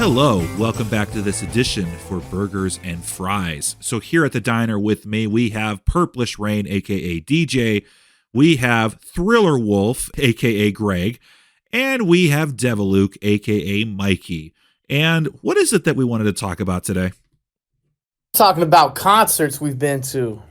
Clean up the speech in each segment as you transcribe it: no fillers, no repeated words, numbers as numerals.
Hello, welcome back to this edition for Burgers and Fries. So here at the diner with me, we have Purplish Rain, aka DJ, we have Thriller Wolf, aka Greg, and we have Deviluke, aka Mikey. And what is it that we wanted to talk about today? Talking about concerts we've been to.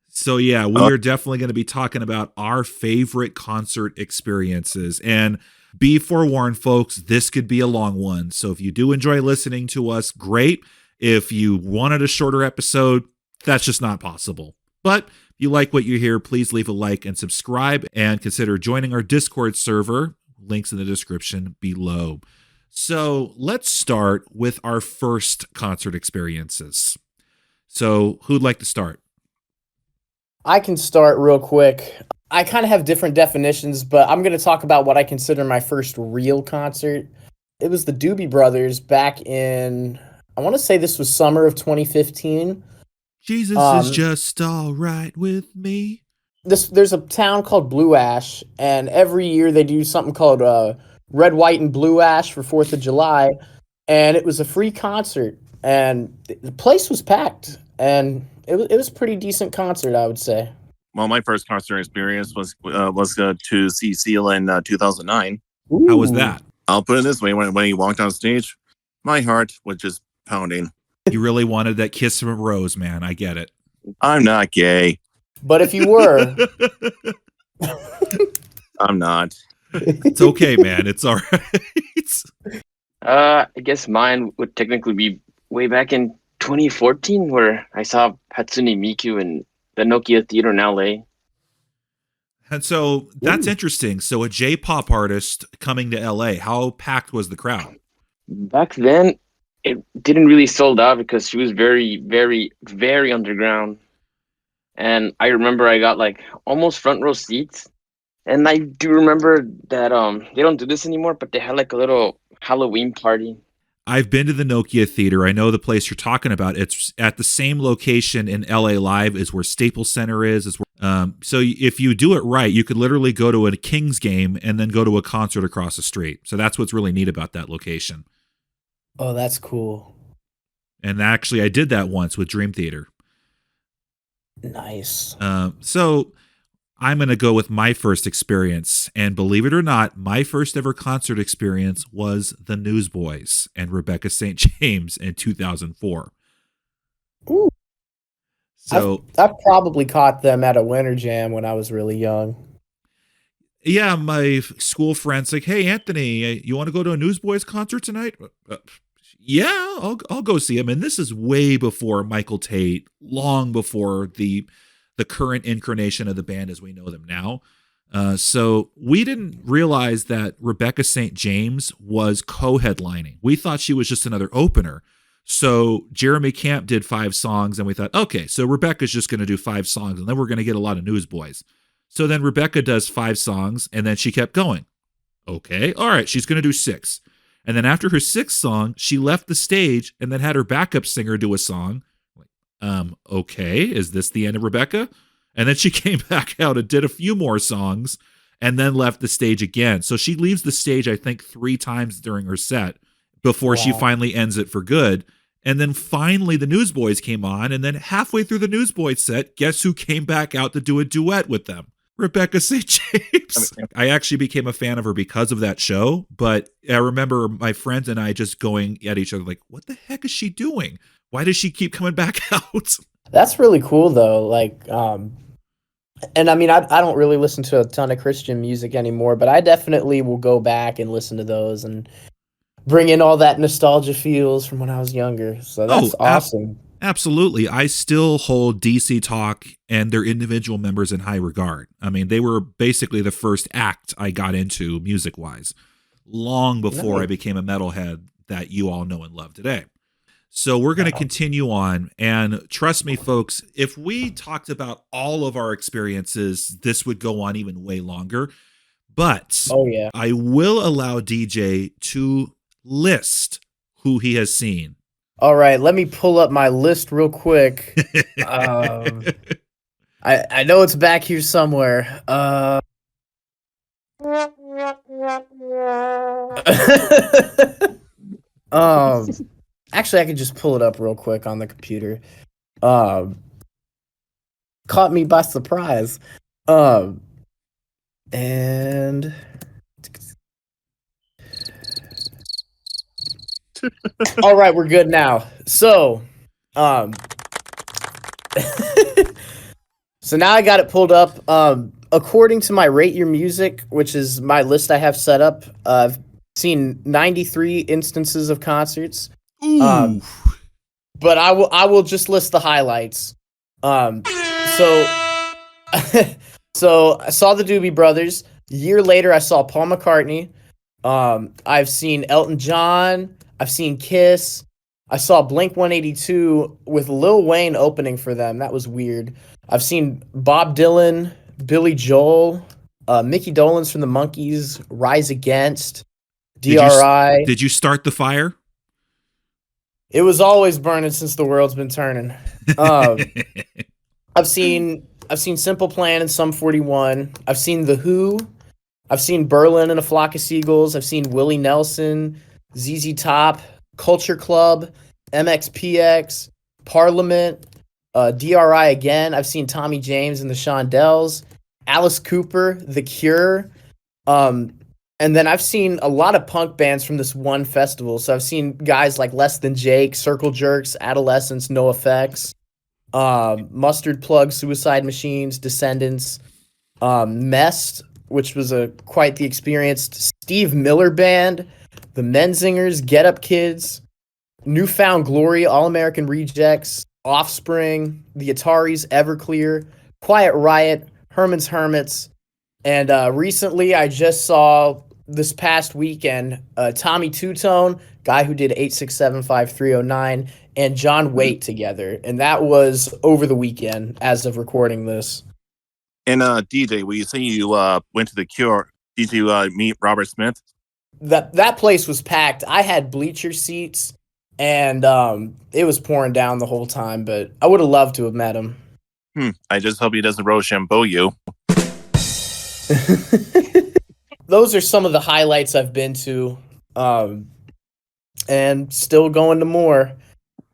So yeah, we are definitely going to be talking about our favorite concert experiences. And be forewarned, folks, this could be a long one. So if you do enjoy listening to us, great. If you wanted a shorter episode, that's just not possible. But if you like what you hear, please leave a like and subscribe and consider joining our Discord server. Links in the description below. So let's start with our first concert experiences. So who'd like to start? I can start real quick. I kind of have different definitions, but I'm going to talk about what I consider my first real concert. It was the Doobie Brothers back in, I want to say this was summer of 2015. Jesus is just all right with me. There's a town called Blue Ash, and every year they do something called Red, White, and Blue Ash for 4th of July, and it was a free concert, and the place was packed, and it was a pretty decent concert, I would say. Well, my first concert experience was to see Seal in 2009. Ooh. How was that? I'll put it this way: when he walked on stage, my heart was just pounding. You really wanted that kiss from a rose, man. I get it. I'm not gay. But if you were, I'm not. It's okay, man. It's all right. I guess mine would technically be way back in 2014, where I saw Hatsune Miku in the Nokia Theater in LA. And so that's interesting. So a J-pop artist coming to LA, how packed was the crowd? Back then, it didn't really sold out because she was very, very, very underground. And I remember I got like almost front row seats. And I do remember that they don't do this anymore, but they had like a little Halloween party. I've been to the Nokia Theater. I know the place you're talking about. It's at the same location in LA Live as where Staples Center is. So if you do it right, you could literally go to a Kings game and then go to a concert across the street. So that's what's really neat about that location. oh, that's cool. And actually, I did that once with Dream Theater. Nice. So I'm going to go with my first experience. And believe it or not, my first ever concert experience was the Newsboys and Rebecca St. James in 2004. Ooh. So I probably caught them at a Winter Jam when I was really young. yeah, my school friends like, hey, Anthony, you want to go to a Newsboys concert tonight? Yeah, I'll go see him. And this is way before Michael Tate, long before the current incarnation of the band as we know them now. So we didn't realize that Rebecca St. James was co-headlining. We thought she was just another opener. So Jeremy Camp did 5 songs, and we thought, okay, so Rebecca's just going to do 5 songs, and then we're going to get a lot of Newsboys. So then Rebecca does 5 songs, and then she kept going. Okay, all right, she's going to do 6. And then after her 6th song, she left the stage and then had her backup singer do a song. Okay, is this the end of Rebecca? And then she came back out and did a few more songs and then left the stage again. So she leaves the stage, I think, 3 times during her set before she finally ends it for good. And then finally the Newsboys came on, and then halfway through the Newsboys set, guess who came back out to do a duet with them? Rebecca St. James. I actually became a fan of her because of that show, but I remember my friends and I just going at each other like, what the heck is she doing? Why does she keep coming back out? That's really cool, though. Like, and I mean, I don't really listen to a ton of Christian music anymore, but I definitely will go back and listen to those and bring in all that nostalgia feels from when I was younger. So that's awesome. Absolutely. I still hold DC Talk and their individual members in high regard. I mean, they were basically the first act I got into music-wise, long before I became a metalhead that you all know and love today. So we're going to continue on. And trust me, folks, if we talked about all of our experiences, this would go on even way longer. But I will allow DJ to list who he has seen. All right, let me pull up my list real quick. I know it's back here somewhere. Actually, I could just pull it up real quick on the computer. Um, Caught me by surprise. And all right, we're good now. So, so now I got it pulled up. According to my Rate Your Music, which is my list I have set up, I've seen 93 instances of concerts. Ooh. But I will just list the highlights. So so I saw the Doobie Brothers. A year later, I saw Paul McCartney. I've seen Elton John. I've seen Kiss. I saw Blink 182 with Lil Wayne opening for them. That was weird. I've seen Bob Dylan, Billy Joel, Mickey Dolenz from the Monkees, Rise Against, DRI. Did you start the fire? It was always burning since the world's been turning. I've seen Simple Plan and Sum 41. I've seen The Who. I've seen Berlin and a Flock of Seagulls. I've seen Willie Nelson, ZZ Top, Culture Club, MXPX, Parliament, DRI again. I've seen Tommy James and the Shondells, Alice Cooper, The Cure. And then I've seen a lot of punk bands from this one festival. So I've seen guys like Less Than Jake, Circle Jerks, Adolescents, NoFX, Mustard Plug, Suicide Machines, Descendants, Mest, which was quite the experience, Steve Miller Band, the Menzingers, Get Up Kids, Newfound Glory, All American Rejects, Offspring, the Ataris, Everclear, Quiet Riot, Herman's Hermits, and recently I just saw this past weekend Tommy Two-Tone, guy who did 8675309, and John Waite together, and that was over the weekend as of recording this. And DJ, when you say you went to The Cure, did you meet Robert Smith? That place was packed. I had bleacher seats, and it was pouring down the whole time, but I would have loved to have met him. I just hope he doesn't Rochambeau you. Those are some of the highlights I've been to, and still going to more.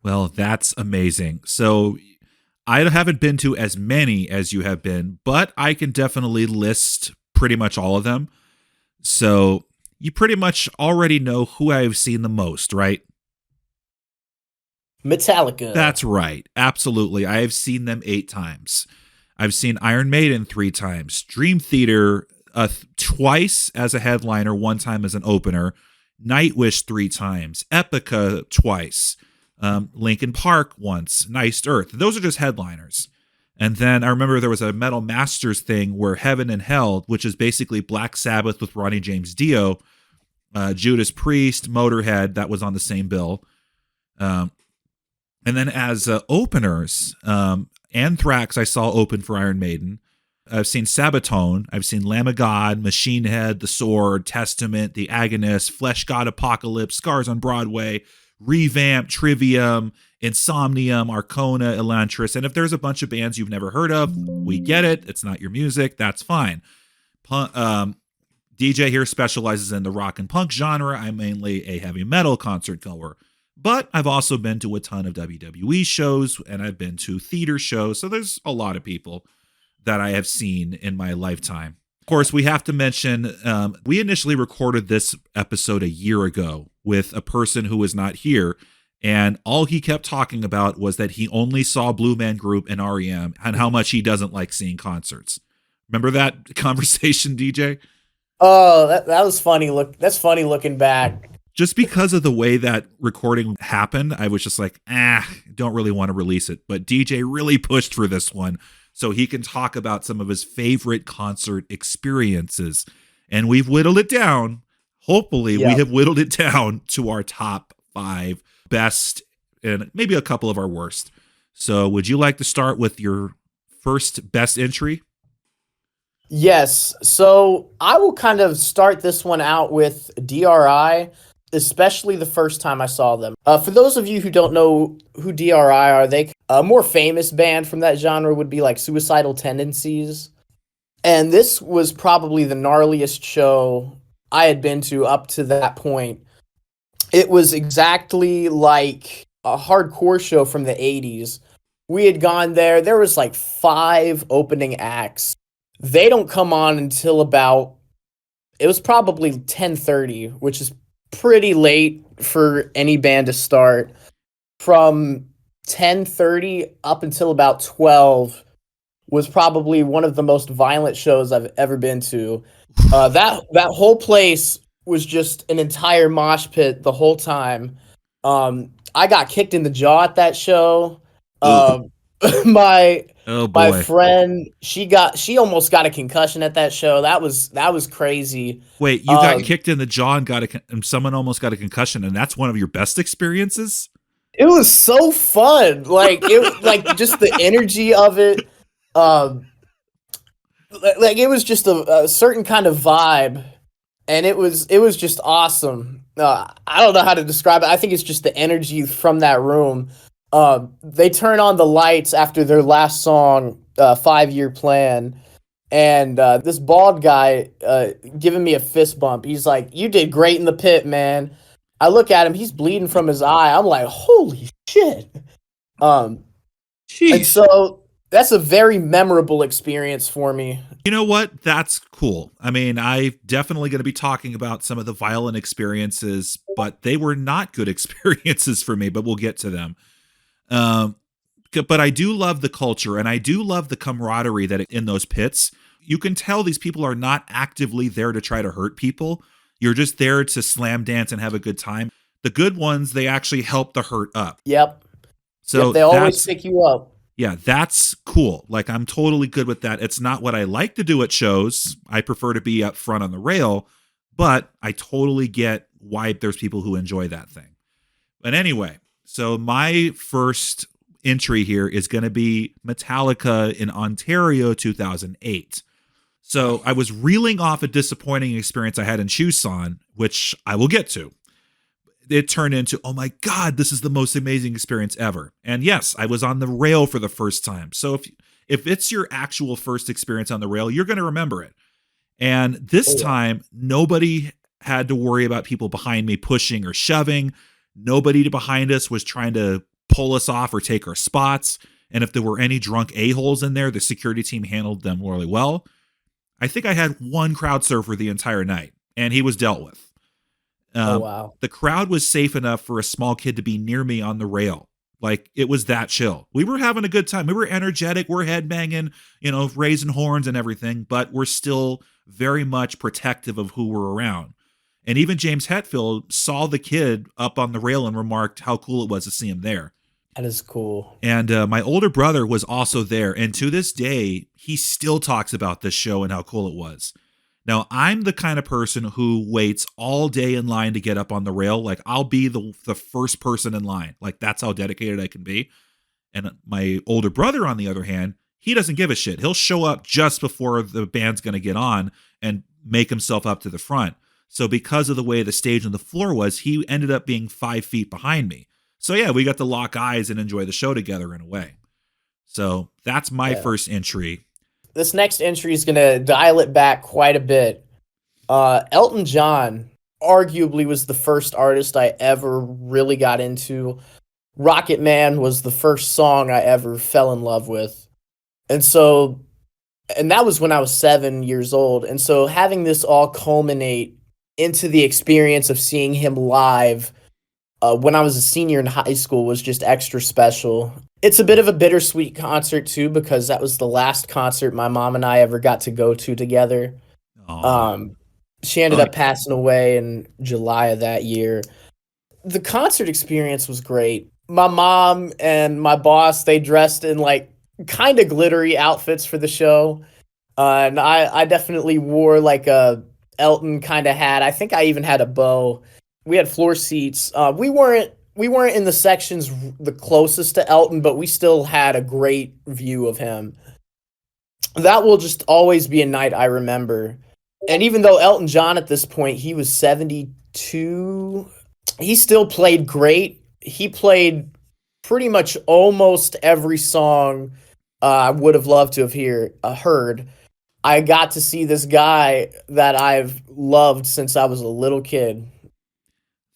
Well, that's amazing. So I haven't been to as many as you have been, but I can definitely list pretty much all of them. So you pretty much already know who I've seen the most, right? Metallica. That's right. Absolutely. I have seen them 8 times. I've seen Iron Maiden 3 times, Dream Theater twice as a headliner, 1 time as an opener, Nightwish 3 times, Epica twice, Linkin Park once, Nice Earth. Those are just headliners. And then I remember there was a Metal Masters thing where Heaven and Hell, which is basically Black Sabbath with Ronnie James Dio, Judas Priest, Motorhead, that was on the same bill. And then as openers, Anthrax I saw open for Iron Maiden. I've seen Sabaton. I've seen Lamb of God, Machine Head, The Sword, Testament, The Agonist, Flesh God Apocalypse, Scars on Broadway, Revamp, Trivium, Insomnium, Arcona, Elantris. And if there's a bunch of bands you've never heard of, we get it. It's not your music. That's fine. DJ here specializes in the rock and punk genre. I'm mainly a heavy metal concert goer. But I've also been to a ton of WWE shows, and I've been to theater shows. So there's a lot of people that I have seen in my lifetime. Of course, we have to mention, we initially recorded this episode a year ago with a person who was not here. And all he kept talking about was that he only saw Blue Man Group and REM and how much he doesn't like seeing concerts. Remember that conversation, DJ? Oh, that was funny. That's funny looking back. Just because of the way that recording happened, I was just like, don't really want to release it. But DJ really pushed for this one so he can talk about some of his favorite concert experiences. And we've whittled it down. Hopefully, we have whittled it down to our top 5 best and maybe a couple of our worst. So would you like to start with your first best entry? Yes. So I will kind of start this one out with DRI, especially the first time I saw them. For those of you who don't know who DRI are, they a more famous band from that genre would be like Suicidal Tendencies. And this was probably the gnarliest show I had been to up to that point. It was exactly like a hardcore show from the 80s. We had gone there. There was like 5 opening acts. They don't come on until about, it was probably 10:30, which is pretty late for any band to start. From 10:30 up until about 12 was probably one of the most violent shows I've ever been to. That whole place was just an entire mosh pit the whole time. I got kicked in the jaw at that show. Ooh. Um, my Oh my boy. friend, she almost got a concussion at that show. That was crazy. Wait, you got kicked in the jaw and and someone almost got a concussion, and that's one of your best experiences? It was so fun. Like just the energy of it. Um, like it was just a certain kind of vibe, and it was just awesome. I don't know how to describe it. I think it's just the energy from that room. They turn on the lights after their last song, 5-year plan, and this bald guy giving me a fist bump. He's like, "You did great in the pit, man." I look at him; he's bleeding from his eye. I'm like, "Holy shit!" Um, and Jeez. so that's a very memorable experience for me. You know what? That's cool. I mean, I'm definitely going to be talking about some of the violent experiences, but they were not good experiences for me, but we'll get to them. Um, but I do love the culture and I do love the camaraderie that in those pits. You can tell these people are not actively there to try to hurt people. You're just there to slam dance and have a good time. The good ones, they actually help the hurt up. Yep. So Yep, they always pick you up. yeah, that's cool. Like, I'm totally good with that. It's not what I like to do at shows. I prefer to be up front on the rail, but I totally get why there's people who enjoy that thing. But anyway, so my first entry here is going to be Metallica in Ontario 2008. So I was reeling off a disappointing experience I had in Tucson, which I will get to. It turned into, oh my God, this is the most amazing experience ever. And yes, I was on the rail for the first time. So if it's your actual first experience on the rail, you're going to remember it. And this time, nobody had to worry about people behind me pushing or shoving. Nobody behind us was trying to pull us off or take our spots. And if there were any drunk a-holes in there, the security team handled them really well. I think I had one crowd surfer the entire night, and he was dealt with. Oh, wow. The crowd was safe enough for a small kid to be near me on the rail. Like, it was that chill. We were having a good time. We were energetic. We're headbanging, raising horns and everything, but we're still very much protective of who we're around. And even James Hetfield saw the kid up on the rail and remarked how cool it was to see him there. That is cool. And my older brother was also there. And to this day, he still talks about this show and how cool it was. Now, I'm the kind of person who waits all day in line to get up on the rail. Like, I'll be the first person in line. Like, that's how dedicated I can be. And my older brother, on the other hand, he doesn't give a shit. He'll show up just before the band's going to get on and make himself up to the front. So because of the way the stage and the floor was, he ended up being 5 feet behind me. So yeah, we got to lock eyes and enjoy the show together in a way. So that's my first entry. This next entry is going to dial it back quite a bit. Elton John arguably was the first artist I ever really got into. Rocket Man was the first song I ever fell in love with. And that was when I was 7 years old. And so having this all culminate into the experience of seeing him live when I was a senior in high school was just extra special. It's a bit of a bittersweet concert too, because that was the last concert my mom and I ever got to go to together. She ended up passing away in July of that year. The concert experience was great. My mom and my boss, they dressed in like kind of glittery outfits for the show. And I definitely wore like a Elton kind of hat. I think I even had a bow. We had floor seats. We weren't in the sections the closest to Elton, but we still had a great view of him. That will just always be a night I remember. And even though Elton John at this point, he was 72, he still played great. He played pretty much almost every song I would have loved to have heard. I got to see this guy that I've loved since I was a little kid.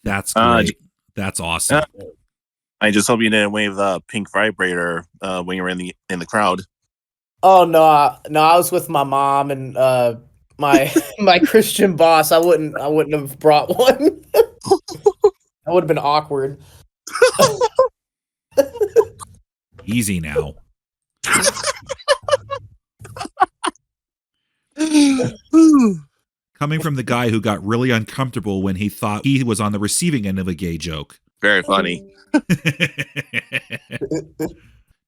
That's great. That's awesome. I just hope you didn't wave the pink vibrator when you were in the crowd. Oh no, I was with my mom and my my Christian boss. I wouldn't have brought one. That would have been awkward. Easy now. Coming from the guy who got really uncomfortable when he thought he was on the receiving end of a gay joke. Very funny.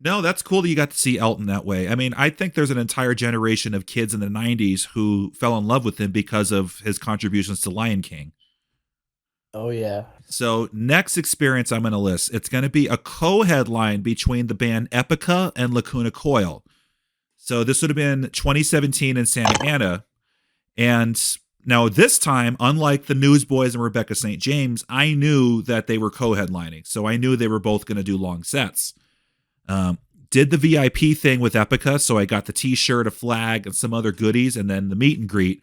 No, that's cool that you got to see Elton that way. I mean, I think there's an entire generation of kids in the 90s who fell in love with him because of his contributions to Lion King. Oh, yeah. So next experience I'm going to list, it's going to be a co-headline between the band Epica and Lacuna Coil. So this would have been 2017 in Santa Ana. And now this time, unlike the Newsboys and Rebecca St. James, I knew that they were co-headlining. So I knew they were both going to do long sets. Did the VIP thing with Epica, so I got the t-shirt, a flag, and some other goodies, and then the meet and greet.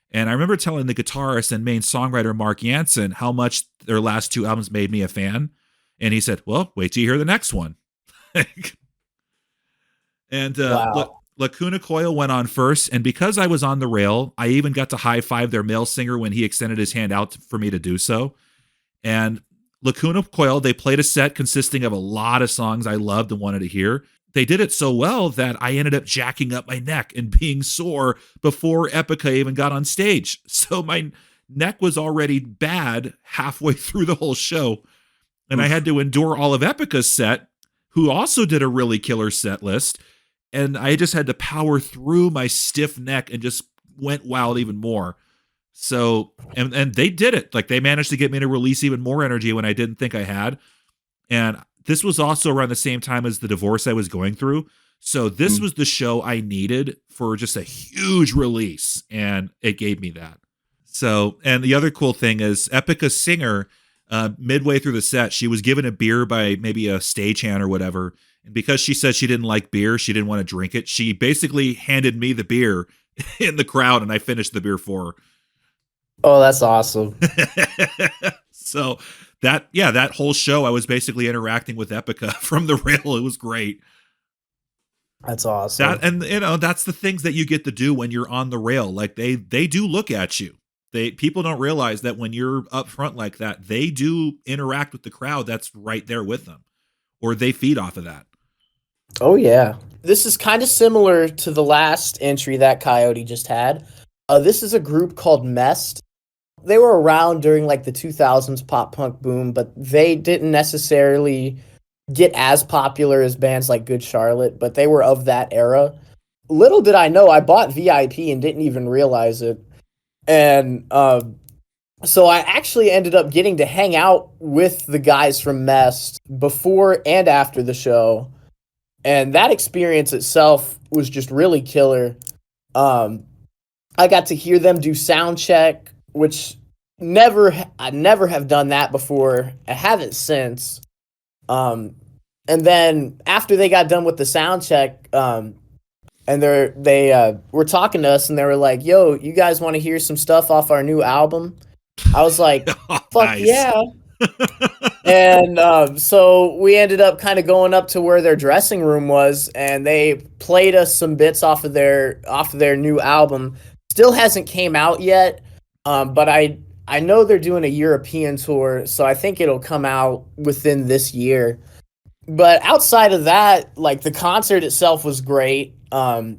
And I remember telling the guitarist and main songwriter Mark Jansen how much their last two albums made me a fan. And he said, well, wait till you hear the next one. And Wow. Lacuna Coil went on first, and because I was on the rail, I even got to high-five their male singer when he extended his hand out for me to do so. And Lacuna Coil, they played a set consisting of a lot of songs I loved and wanted to hear. They did it so well that I ended up jacking up my neck and being sore before Epica even got on stage. So my neck was already bad halfway through the whole show. And I had to endure all of Epica's set, who also did a really killer set list. And I just had to power through my stiff neck and just went wild even more. So, and they did it. Like, they managed to get me to release even more energy when I didn't think I had. And this was also around the same time as the divorce I was going through. So this was the show I needed for just a huge release. And it gave me that. So, and the other cool thing is Epica's singer, midway through the set, she was given a beer by maybe a stagehand or whatever. And because she said she didn't like beer, she didn't want to drink it. She basically handed me the beer in the crowd, and I finished the beer for her. Oh, that's awesome. So that whole show, I was basically interacting with Epica from the rail. It was great. That's awesome. And that's the things that you get to do when you're on the rail. Like they do look at you. People don't realize that when you're up front like that, they do interact with the crowd that's right there with them, or they feed off of that. Oh, yeah. This is kind of similar to the last entry that Coyote just had. This is a group called Mest. They were around during like the 2000s pop punk boom, but they didn't necessarily get as popular as bands like Good Charlotte, but they were of that era. Little did I know, I bought VIP and didn't even realize it. And so I actually ended up getting to hang out with the guys from Mest before and after the show. And that experience itself was just really killer. I got to hear them do sound check, which I never have done that before. I haven't since. And then after they got done with the sound check, and they were talking to us, and they were like, "Yo, you guys want to hear some stuff off our new album?" I was like, "Fuck Nice. yeah!" And so we ended up kind of going up to where their dressing room was, and they played us some bits off of their new album. Still hasn't came out yet, but I know they're doing a European tour, so I think it'll come out within this year. But outside of that, like, the concert itself was great. I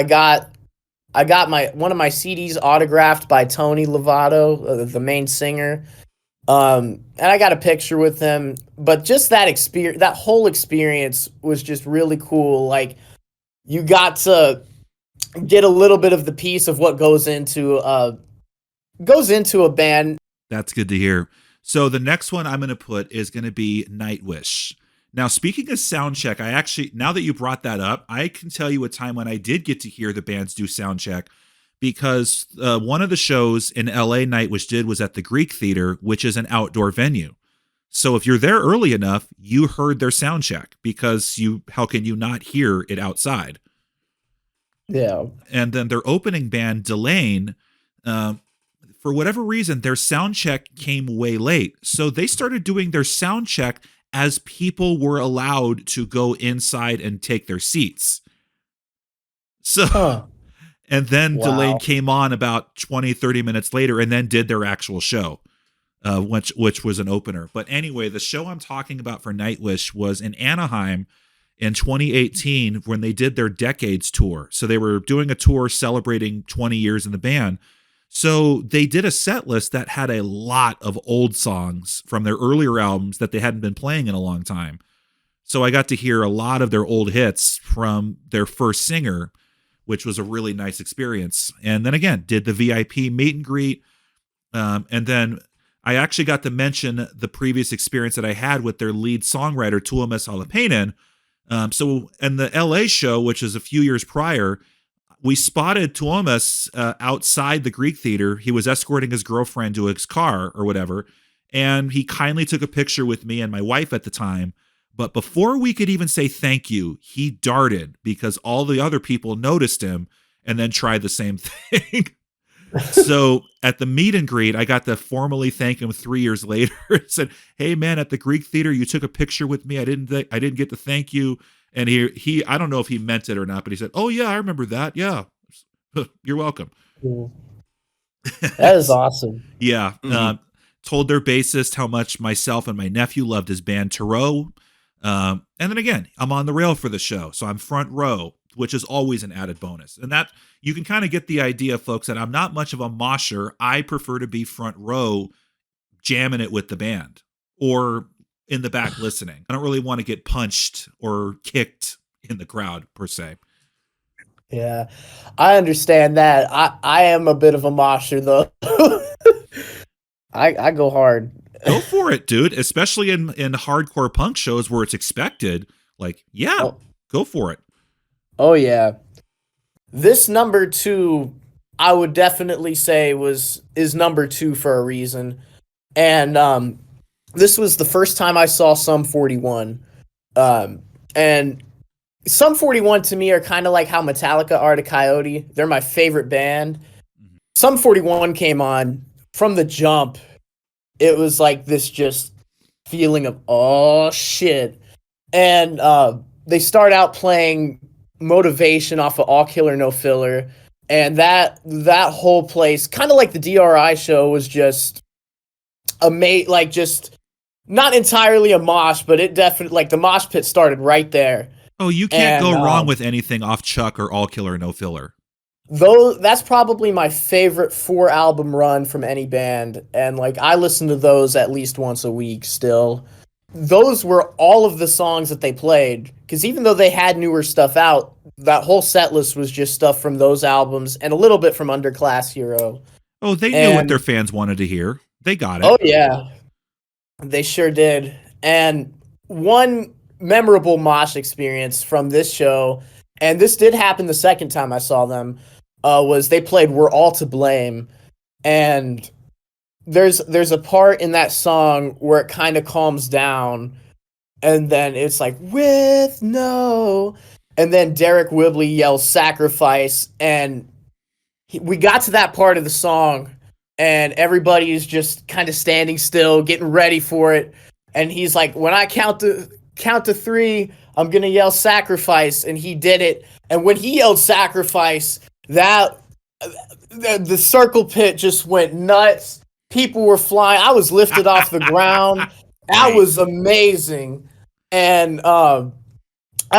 got one of my CDs autographed by Tony Lovato, the main singer. And I got a picture with him, but just that whole experience was just really cool. Like, you got to get a little bit of the piece of what goes into a band. That's good to hear. So the next one I'm going to put is going to be Nightwish. Now, speaking of soundcheck, now that you brought that up, I can tell you a time when I did get to hear the bands do soundcheck, because one of the shows in LA Nightwish did was at the Greek Theater, which is an outdoor venue. So if you're there early enough, you heard their soundcheck, because how can you not hear it outside? Yeah. And then their opening band, Delane, for whatever reason, their sound check came way late. So they started doing their sound check as people were allowed to go inside and take their seats. So, and then Delane came on about 20, 30 minutes later and then did their actual show, which was an opener. But anyway, the show I'm talking about for Nightwish was in Anaheim in 2018 when they did their Decades tour. So they were doing a tour celebrating 20 years in the band. So they did a set list that had a lot of old songs from their earlier albums that they hadn't been playing in a long time. So I got to hear a lot of their old hits from their first singer, which was a really nice experience. And then again, did the VIP meet and greet. And then I actually got to mention the previous experience that I had with their lead songwriter, Tuomas Holopainen. So in the LA show, which is a few years prior, we spotted Tuomas outside the Greek Theater. He was escorting his girlfriend to his car or whatever, and he kindly took a picture with me and my wife at the time. But before we could even say thank you, he darted because all the other people noticed him and then tried the same thing. So at the meet and greet, I got to formally thank him 3 years later and said, "Hey man, at the Greek Theater, you took a picture with me. I didn't get to thank you." And he I don't know if he meant it or not, but he said, "Oh yeah, I remember that. Yeah, you're welcome." Cool. That is awesome. Yeah. Told their bassist how much myself and my nephew loved his band Tarot. And then again, I'm on the rail for the show, so I'm front row, which is always an added bonus. And that you can kind of get the idea, folks, that I'm not much of a mosher. I prefer to be front row, jamming it with the band, or in the back listening. I don't really want to get punched or kicked in the crowd per se. Yeah, I understand that. I am a bit of a mosher though. I go hard. Go for it, dude. Especially in hardcore punk shows where it's expected. Like, yeah, go for it. Oh yeah. This number 2, I would definitely say is number 2 for a reason. And this was the first time I saw Sum 41. And Sum 41 to me are kind of like how Metallica are to Coyote. They're my favorite band. Sum 41 came on from the jump. It was like this just feeling of, oh shit. And they start out playing Motivation off of All Killer No Filler. And that whole place, kind of like the DRI show, was just like just not entirely a mosh, but it definitely, like, the mosh pit started right there. Oh, you can't go wrong with anything off Chuck or All Killer No Filler. Though that's probably my favorite 4-album run from any band, and like I listen to those at least once a week still. Those were all of the songs that they played, because even though they had newer stuff out, that whole set list was just stuff from those albums and a little bit from Underclass Hero. Oh, they knew what their fans wanted to hear. They got it. Oh yeah, they sure did. And one memorable mosh experience from this show, and this did happen the second time I saw them, was they played We're All to Blame. And there's a part in that song where it kind of calms down, and then it's like, with no, and then Derek Whibley yells sacrifice, and we got to that part of the song, and everybody is just kind of standing still, getting ready for it, and he's like, when I count to 3, I'm gonna yell sacrifice, and he did it. And when he yelled sacrifice, that the circle pit just went nuts. People were flying. I was lifted off the ground. That was amazing. And that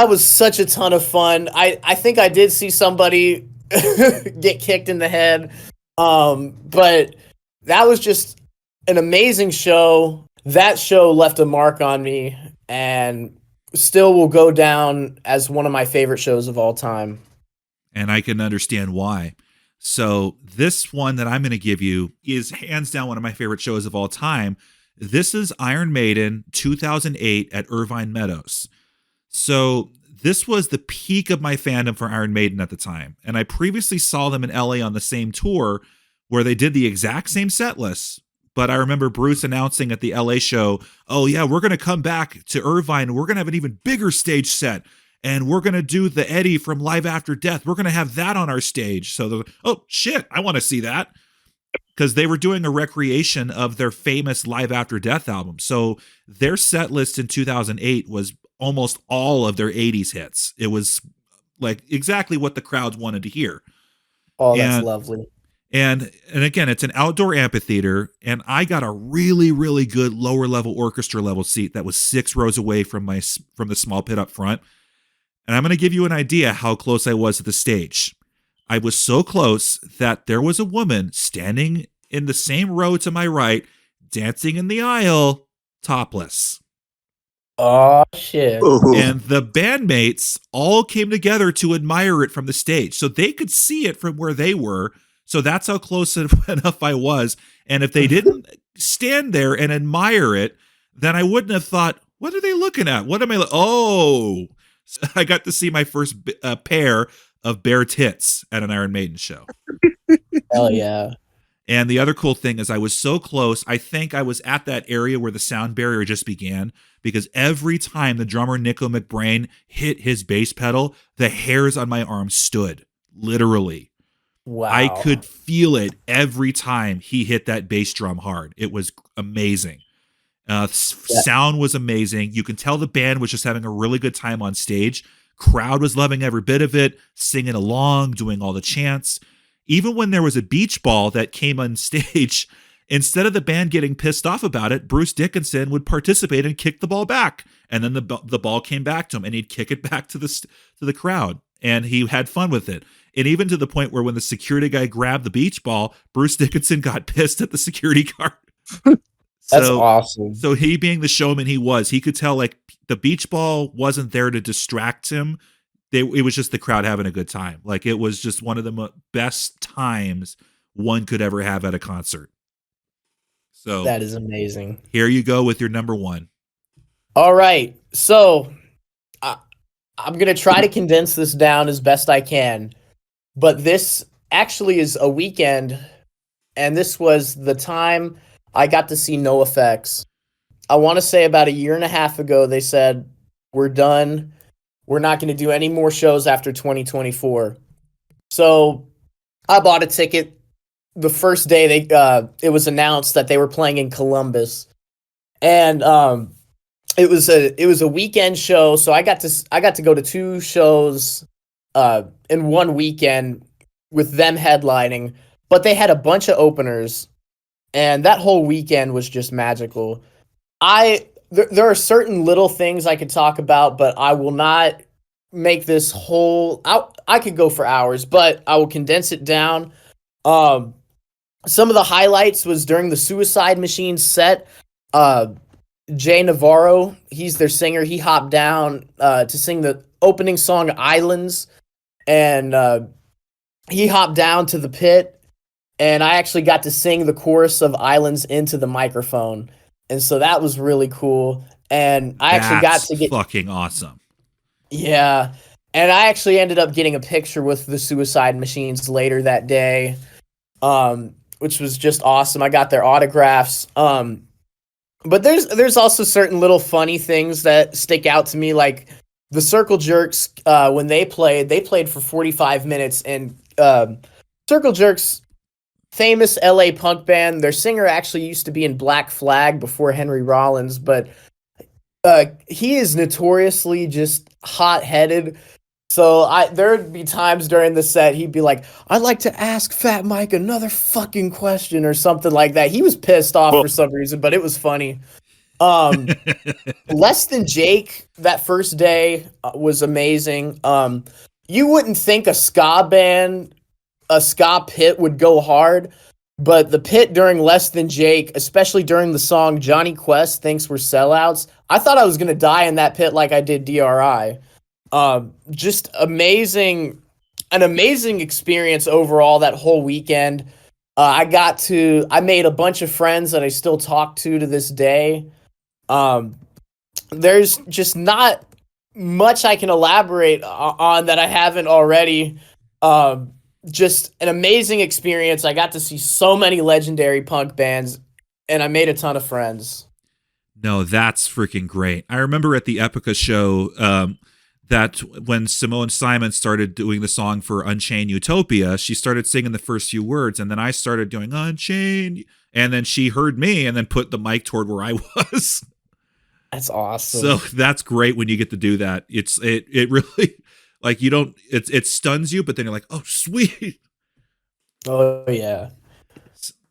was such a ton of fun. I think I did see somebody get kicked in the head. But that was just an amazing show. That show left a mark on me and still will go down as one of my favorite shows of all time. And I can understand why. So this one that I'm going to give you is hands down one of my favorite shows of all time. This is Iron Maiden 2008 at Irvine Meadows. So this was the peak of my fandom for Iron Maiden at the time. And I previously saw them in LA on the same tour where they did the exact same set list. But I remember Bruce announcing at the LA show, oh yeah, we're going to come back to Irvine and we're going to have an even bigger stage set. And we're going to do the Eddie from Live After Death. We're going to have that on our stage. So, oh shit, I want to see that. because they were doing a recreation of their famous Live After Death album. So their set list in 2008 was almost all of their 80s hits. It was like exactly what the crowds wanted to hear. Oh, that's And lovely. And again, it's an outdoor amphitheater, and I got a really, really good lower level orchestra level seat that was 6 rows away from the small pit up front. And I'm going to give you an idea how close I was to the stage. I was so close that there was a woman standing in the same row to my right, dancing in the aisle, topless. Oh shit. Ooh. And the bandmates all came together to admire it from the stage. So they could see it from where they were. So that's how close enough I was. And if they didn't stand there and admire it, then I wouldn't have thought, what are they looking at? What am I? Oh, I got to see my first pair of bare tits at an Iron Maiden show. Hell yeah. And the other cool thing is I was so close. I think I was at that area where the sound barrier just began, because every time the drummer Nico McBrain hit his bass pedal, the hairs on my arm stood, literally. Wow. I could feel it every time he hit that bass drum hard. It was amazing. Sound was amazing. You can tell the band was just having a really good time on stage. Crowd was loving every bit of it, singing along, doing all the chants. Even when there was a beach ball that came on stage, instead of the band getting pissed off about it, Bruce Dickinson would participate and kick the ball back. And then the ball came back to him, and he'd kick it back to the crowd. And he had fun with it. And even to the point where when the security guy grabbed the beach ball, Bruce Dickinson got pissed at the security guard. That's awesome. So he, being the showman he could tell like the beach ball wasn't there to distract him. It was just the crowd having a good time. Like it was just one of the best times one could ever have at a concert. So that is amazing. Here you go with your number one. All right. So I'm going to try to condense this down as best I can. But this actually is a weekend, and this was the time I got to see NoFX. I want to say about a year and a half ago, they said, we're done. We're not going to do any more shows after 2024. So I bought a ticket the first day it was announced that they were playing in Columbus. And it was a weekend show, so I got to go to 2 shows in one weekend with them headlining, but they had a bunch of openers, and that whole weekend was just magical. There are certain little things I could talk about, but I will not make this whole. I could go for hours, but I will condense it down. Some of the highlights was during the Suicide Machines set. Jay Navarro, he's their singer. He hopped down to sing the opening song "Islands," and he hopped down to the pit, and I actually got to sing the chorus of "Islands" into the microphone. And so that was really cool. And I actually got to get fucking awesome. Yeah. And I actually ended up getting a picture with the Suicide Machines later that day, which was just awesome. I got their autographs. But there's also certain little funny things that stick out to me, like the Circle Jerks. When they played for 45 minutes, and Circle Jerks, famous LA punk band. Their singer actually used to be in Black Flag before Henry Rollins, but he is notoriously just hot-headed. So there'd be times during the set he'd be like, "I'd like to ask Fat Mike another fucking question," or something like that. He was pissed off for some reason, but it was funny. Less Than Jake, that first day was amazing. You wouldn't think a ska pit would go hard, but the pit during Less Than Jake, especially during the song Johnny Quest Thinks We're Sellouts, I thought I was going to die in that pit like I did DRI. Just an amazing experience overall that whole weekend. I made a bunch of friends that I still talk to this day. There's just not much I can elaborate on that I haven't already. Just an amazing experience. I got to see so many legendary punk bands, and I made a ton of friends. No, that's freaking great. I remember at the Epica show, that when Simone Simon started doing the song for Unchained Utopia, she started singing the first few words, and then I started doing Unchained, and then she heard me and then put the mic toward where I was. That's awesome. So that's great when you get to do that. It really, like, you don't, it stuns you, but then you're like, oh, sweet. Oh, yeah.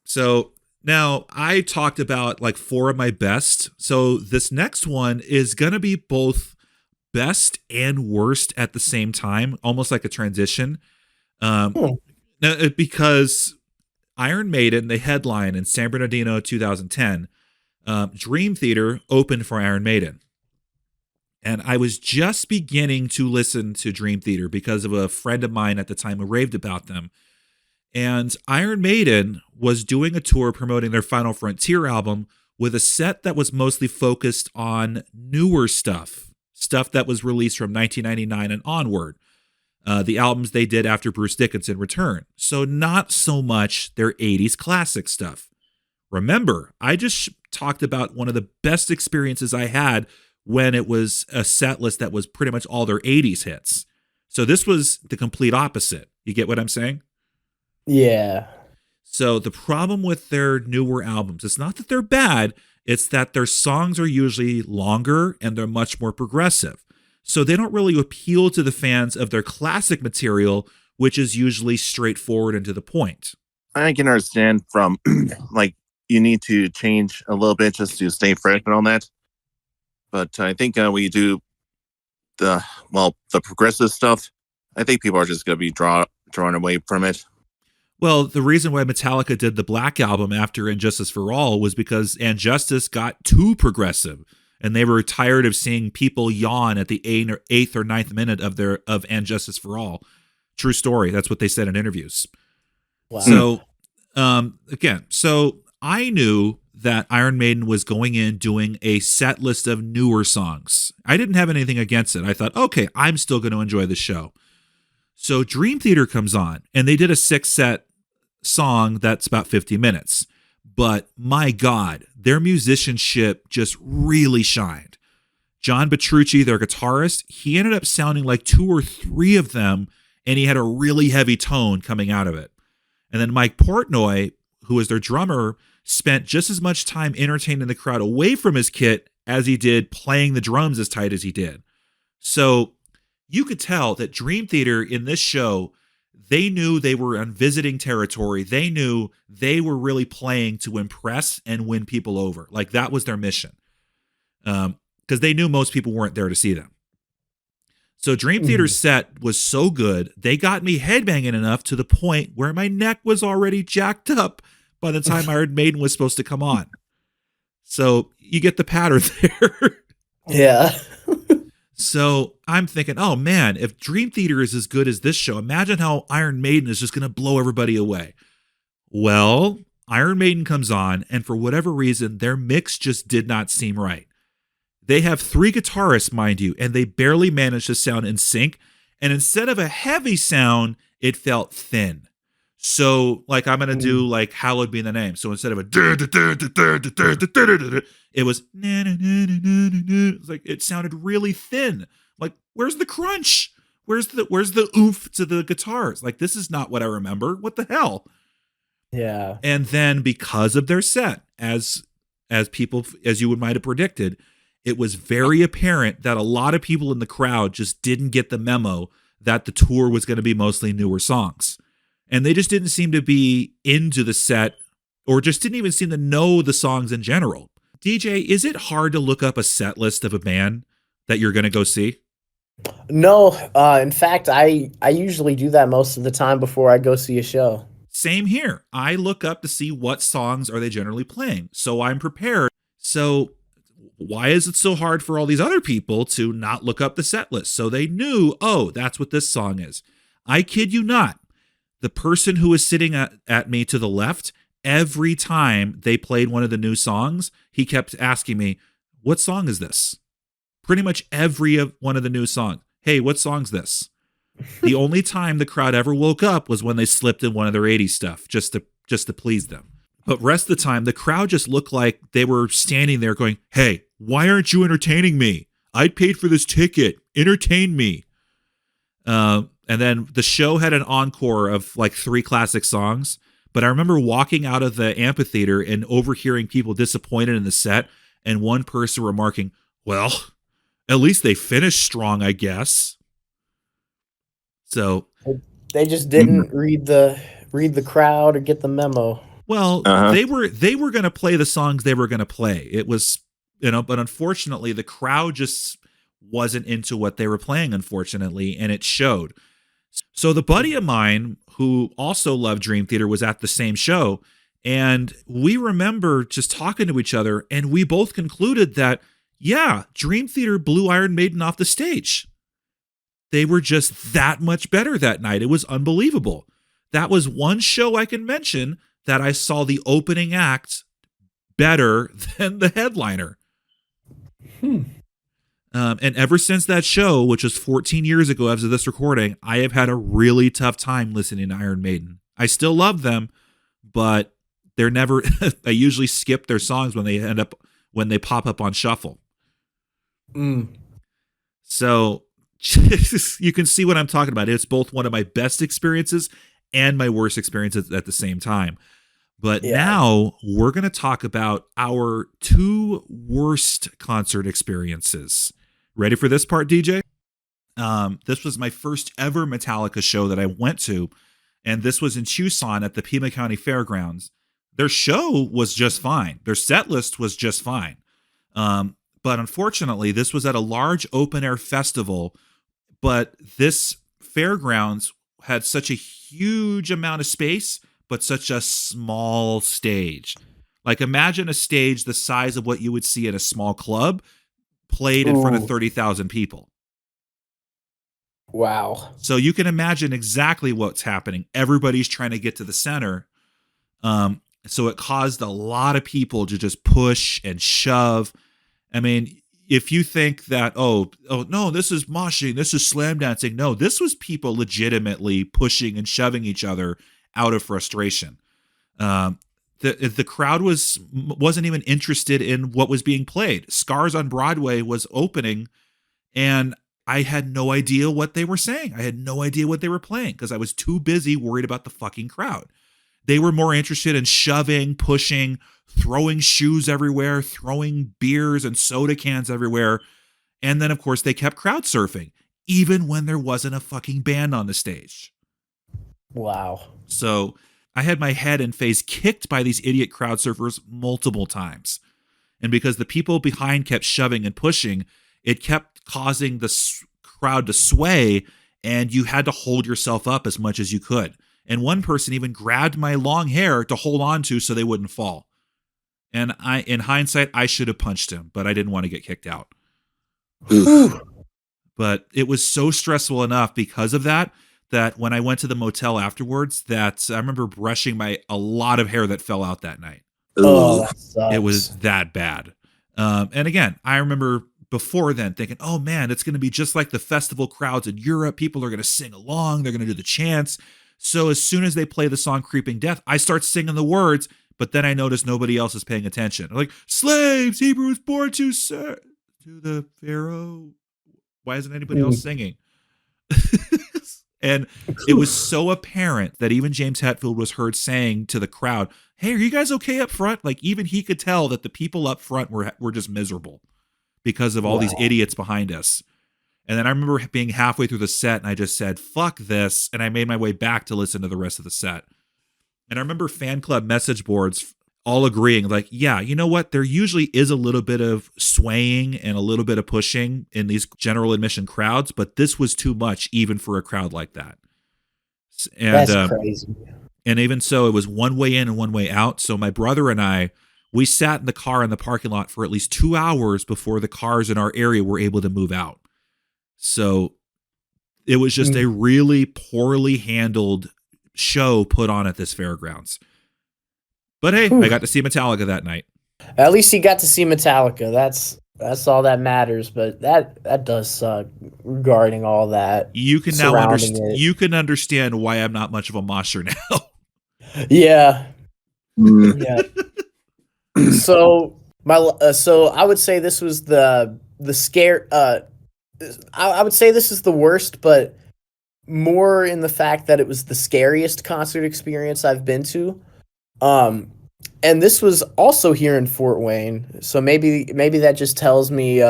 So now I talked about like 4 of my best. So this next one is going to be both best and worst at the same time, almost like a transition. Because Iron Maiden, they headline in San Bernardino 2010. Dream Theater opened for Iron Maiden. And I was just beginning to listen to Dream Theater because of a friend of mine at the time who raved about them. And Iron Maiden was doing a tour promoting their Final Frontier album with a set that was mostly focused on newer stuff that was released from 1999 and onward. The albums they did after Bruce Dickinson returned. So not so much their 80s classic stuff. Remember, I just talked about one of the best experiences I had when it was a set list that was pretty much all their 80s hits. So this was the complete opposite. You get what I'm saying? Yeah. So the problem with their newer albums, it's not that they're bad, it's that their songs are usually longer and they're much more progressive. So they don't really appeal to the fans of their classic material, which is usually straightforward and to the point. I can understand from like you need to change a little bit just to stay fresh and all that. But I think when you do the progressive stuff, I think people are just going to be drawn away from it. Well, the reason why Metallica did the Black Album after Injustice for All was because Injustice got too progressive, and they were tired of seeing people yawn at the 8th or 9th minute of Injustice for All. True story. That's what they said in interviews. Wow. So, again, I knew that Iron Maiden was going in doing a set list of newer songs. I didn't have anything against it. I thought, okay, I'm still going to enjoy the show. So Dream Theater comes on, and they did a 6-set song that's about 50 minutes. But my God, their musicianship just really shined. John Petrucci, their guitarist, he ended up sounding like 2 or 3 of them, and he had a really heavy tone coming out of it. And then Mike Portnoy, who was their drummer, spent just as much time entertaining the crowd away from his kit as he did playing the drums as tight as he did. So you could tell that Dream Theater in this show, they knew they were on visiting territory. They knew they were really playing to impress and win people over. Like that was their mission. Because they knew most people weren't there to see them. So Dream Theater's set was so good, they got me headbanging enough to the point where my neck was already jacked up by the time Iron Maiden was supposed to come on. So you get the pattern there. Yeah. So I'm thinking, oh man, if Dream Theater is as good as this show, imagine how Iron Maiden is just going to blow everybody away. Well, Iron Maiden comes on, and for whatever reason, their mix just did not seem right. They have 3 guitarists, mind you, and they barely managed to sound in sync. And instead of a heavy sound, it felt thin. So, like, I'm going to do, like, Hallowed Be the Name. So instead of a it was like it sounded really thin. Like, where's the crunch? Where's the oomph to the guitars? Like, this is not what I remember. What the hell? Yeah. And then because of their set, as you might have predicted, it was very apparent that a lot of people in the crowd just didn't get the memo that the tour was going to be mostly newer songs. And they just didn't seem to be into the set or just didn't even seem to know the songs in general. DJ, is it hard to look up a set list of a band that you're going to go see? No. In fact, I usually do that most of the time before I go see a show. Same here. I look up to see what songs are they generally playing. So I'm prepared. So why is it so hard for all these other people to not look up the set list? So they knew, oh, that's what this song is. I kid you not. The person who was sitting at me to the left, every time they played one of the new songs, he kept asking me, what song is this? Pretty much every one of the new songs. Hey, what song's this? The only time the crowd ever woke up was when they slipped in one of their 80s stuff, just to please them. But rest of the time, the crowd just looked like they were standing there going, hey, why aren't you entertaining me? I paid for this ticket. Entertain me. And then the show had an encore of like 3 classic songs. But I remember walking out of the amphitheater and overhearing people disappointed in the set, and one person remarking, well, at least they finished strong, I guess. So They just didn't read the crowd or get the memo. well, they were going to play the songs they were going to play. It was, but unfortunately the crowd just wasn't into what they were playing, unfortunately, and it showed. So the buddy of mine who also loved Dream Theater was at the same show, and we remember just talking to each other, and we both concluded that, yeah, Dream Theater blew Iron Maiden off the stage. They were just that much better that night. It was unbelievable. That was one show I can mention that I saw the opening act better than the headliner. And ever since that show, which was 14 years ago as of this recording, I have had a really tough time listening to Iron Maiden. I still love them, but they're never, I usually skip their songs when they pop up on shuffle. So you can see what I'm talking about. It's both one of my best experiences and my worst experiences at the same time. But now we're going to talk about our 2 worst concert experiences. Ready for this part, DJ? This was my first ever Metallica show that I went to, and this was in Tucson at the Pima County Fairgrounds. Their show was just fine. Their set list was just fine. But unfortunately, this was at a large open-air festival, but this fairgrounds had such a huge amount of space, but such a small stage. Like, imagine a stage the size of what you would see at a small club played in front of 30,000 people. Wow. So you can imagine exactly what's happening. Everybody's trying to get to the center. So it caused a lot of people to just push and shove. I mean, if you think that, oh no, this is moshing, this is slam dancing. No, this was people legitimately pushing and shoving each other out of frustration. The crowd wasn't even interested in what was being played. Scars on Broadway was opening, and I had no idea what they were saying. I had no idea what they were playing because I was too busy worried about the fucking crowd. They were more interested in shoving, pushing, throwing shoes everywhere, throwing beers and soda cans everywhere. And then, of course, they kept crowd surfing, even when there wasn't a fucking band on the stage. Wow. So I had my head and face kicked by these idiot crowd surfers multiple times. And because the people behind kept shoving and pushing, it kept causing the crowd to sway, and you had to hold yourself up as much as you could. And one person even grabbed my long hair to hold on to so they wouldn't fall. And in hindsight, I should have punched him, but I didn't want to get kicked out. But it was so stressful enough because of that when I went to the motel afterwards, that I remember brushing a lot of hair that fell out that night. Oh, that sucks. It was that bad. And again, I remember before then thinking, oh man, it's going to be just like the festival crowds in Europe. People are going to sing along. They're going to do the chants. So as soon as they play the song Creeping Death, I start singing the words, but then I notice nobody else is paying attention. I'm like, slaves, Hebrew was born to serve to the Pharaoh. Why isn't anybody else singing? And it was so apparent that even James Hetfield was heard saying to the crowd, hey, are you guys okay up front? Like, even he could tell that the people up front were just miserable because of all these idiots behind us. And then I remember being halfway through the set, and I just said, fuck this. And I made my way back to listen to the rest of the set. And I remember fan club message boards all agreeing, like, yeah, you know what? There usually is a little bit of swaying and a little bit of pushing in these general admission crowds, but this was too much even for a crowd like that. And, that's crazy. And even so, it was one way in and one way out. So my brother and we sat in the car in the parking lot for at least 2 hours before the cars in our area were able to move out. So it was just a really poorly handled show put on at this fairgrounds. But hey, I got to see Metallica that night. At least you got to see Metallica. That's all that matters. But that does suck regarding all that. You can now understand. You can understand why I'm not much of a mosher now. Yeah. Yeah. So I would say this was the the scare. I would say this is the worst, but more in the fact that it was the scariest concert experience I've been to. And this was also here in Fort Wayne, so maybe that just tells me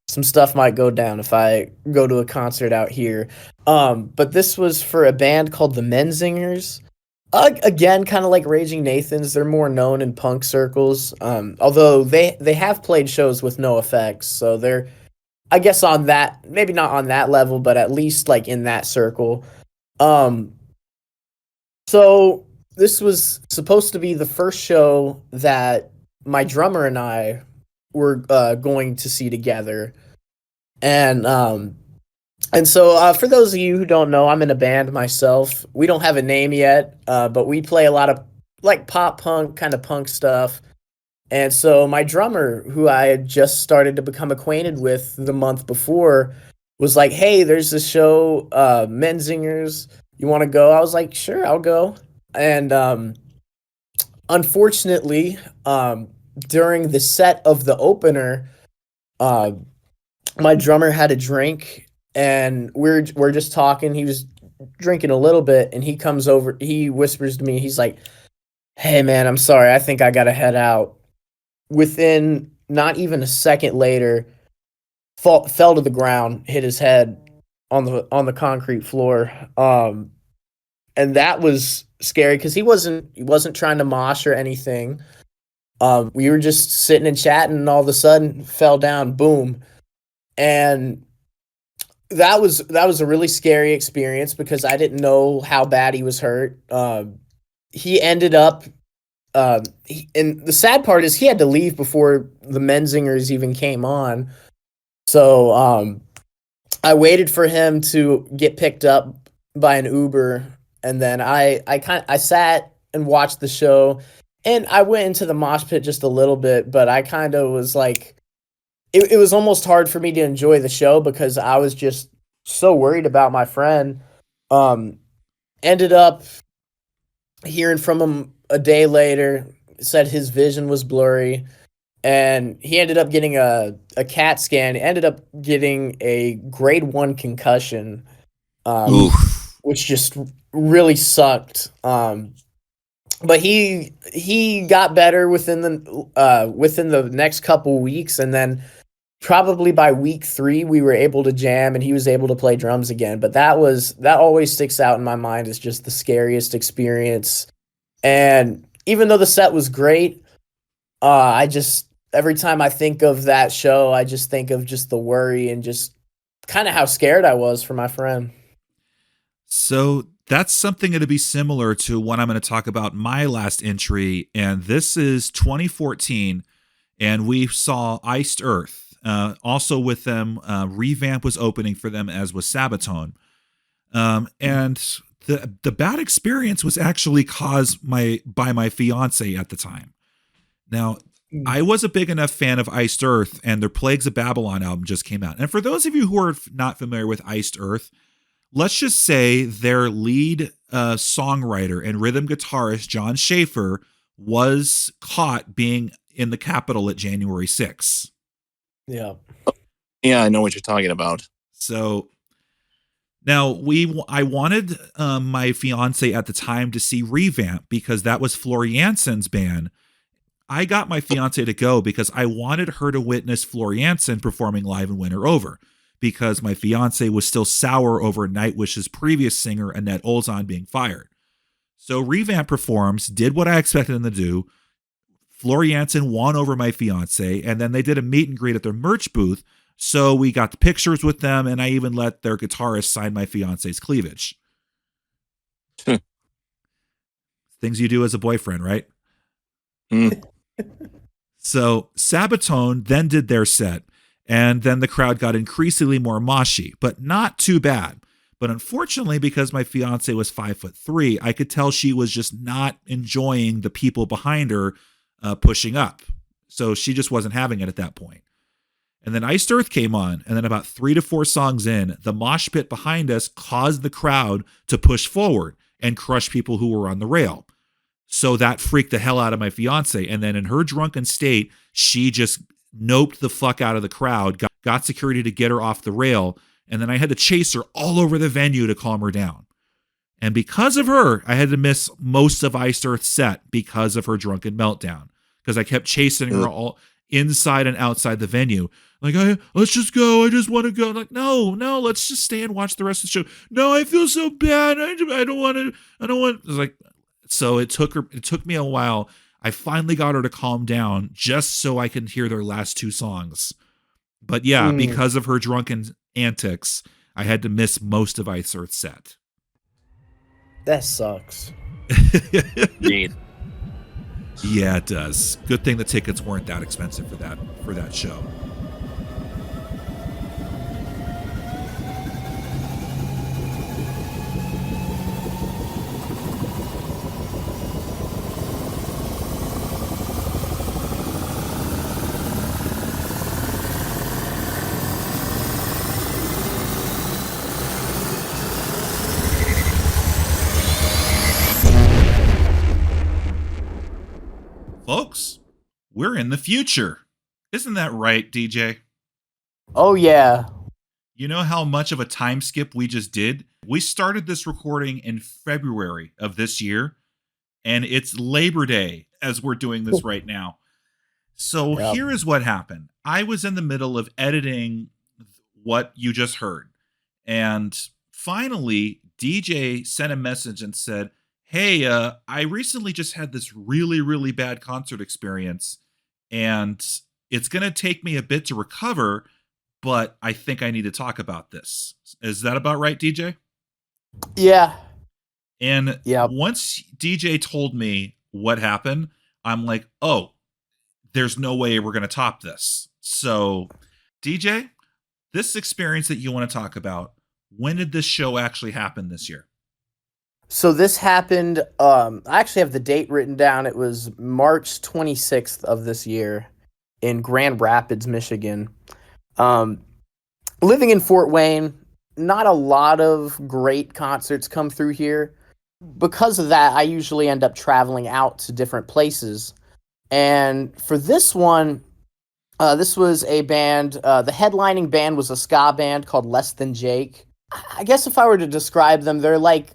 some stuff might go down if I go to a concert out here. But this was for a band called the Menzingers. Again, kind of like Raging Nathans, they're more known in punk circles. Although they have played shows with No Effects, so they're, I guess, on that, maybe not on that level, but at least like in that circle. So this was supposed to be the first show that my drummer and I were going to see together, and so for those of you who don't know, I'm in a band myself. We don't have a name yet, but we play a lot of like pop punk kind of punk stuff. And so my drummer, who I had just started to become acquainted with the month before, was like, "Hey, there's this show, Menzingers. You want to go?" I was like, "Sure, I'll go." And unfortunately, during the set of the opener, my drummer had a drink, and we're just talking. He was drinking a little bit, and he comes over. He whispers to me. He's like, "Hey, man, I'm sorry. I think I gotta head out." Within not even a second later, fell to the ground, hit his head on the concrete floor. And that was scary because he wasn't trying to mosh or anything. We were just sitting and chatting, and all of a sudden fell down, boom. And that was a really scary experience because I didn't know how bad he was hurt. He ended up, and the sad part is he had to leave before the Menzingers even came on. So I waited for him to get picked up by an Uber, and then I sat and watched the show, and I went into the mosh pit just a little bit, but I kind of was like, it was almost hard for me to enjoy the show because I was just so worried about my friend. Ended up hearing from him a day later, said his vision was blurry, and he ended up getting a CAT scan, ended up getting a grade 1 concussion, which just really sucked. But he got better within the next couple weeks, and then probably by week 3 we were able to jam, and he was able to play drums again. But that always sticks out in my mind as just the scariest experience. And even though the set was great, I just, every time I think of that show, I just think of just the worry and just kind of how scared I was for my friend. So that's something that'll be similar to what I'm going to talk about my last entry, and this is 2014, and we saw Iced Earth. Also with them, Revamp was opening for them, as was Sabaton. And the bad experience was actually caused by my fiance at the time. Now, I was a big enough fan of Iced Earth, and their Plagues of Babylon album just came out. And for those of you who are not familiar with Iced Earth, let's just say their lead songwriter and rhythm guitarist, John Schaefer, was caught being in the Capitol at January 6th. Yeah. Yeah, I know what you're talking about. So now I wanted my fiance at the time to see Revamp because that was Floor Jansen's band. I got my fiance to go because I wanted her to witness Floor Jansen performing live in Winter Over, because my fiance was still sour over Nightwish's previous singer, Annette Olzon, being fired. So Revamp performs, did what I expected them to do. Floor Jansen won over my fiance, and then they did a meet and greet at their merch booth. So we got the pictures with them, and I even let their guitarist sign my fiance's cleavage. Things you do as a boyfriend, right? So Sabaton then did their set, and then the crowd got increasingly more moshy, but not too bad. But unfortunately, because my fiance was 5'3", I could tell she was just not enjoying the people behind her pushing up. So she just wasn't having it at that point. And then Iced Earth came on, and then about 3 to 4 songs in, the mosh pit behind us caused the crowd to push forward and crush people who were on the rail. So that freaked the hell out of my fiance. And then in her drunken state, she just noped the fuck out of the crowd, got security to get her off the rail, and then I had to chase her all over the venue to calm her down. And because of her, I had to miss most of Ice Earth's set because of her drunken meltdown. Because I kept chasing her all inside and outside the venue. Like, let's just go. I just want to go. Like, no, let's just stay and watch the rest of the show. No, I feel so bad. I don't want to. It was like, so it took me a while. I finally got her to calm down just so I can hear their last two songs. But yeah, because of her drunken antics, I had to miss most of Ice Earth's set. That sucks. Indeed. Yeah, it does. Good thing the tickets weren't that expensive for that show. Folks, we're in the future. Isn't that right, DJ? Oh, yeah. You know how much of a time skip we just did? We started this recording in February of this year, and it's Labor Day as we're doing this right now. So Here is what happened. I was in the middle of editing what you just heard, and finally, DJ sent a message and said, hey, I recently just had this really, really bad concert experience, and it's going to take me a bit to recover, but I think I need to talk about this. Is that about right, DJ? Yeah. And once DJ told me what happened, I'm like, oh, there's no way we're going to top this. So, DJ, this experience that you want to talk about, when did this show actually happen this year? So this happened, I actually have the date written down. It was March 26th of this year in Grand Rapids, Michigan. Living in Fort Wayne, not a lot of great concerts come through here. Because of that, I usually end up traveling out to different places. And for this one, this was a band, the headlining band was a ska band called Less Than Jake. I guess if I were to describe them, they're like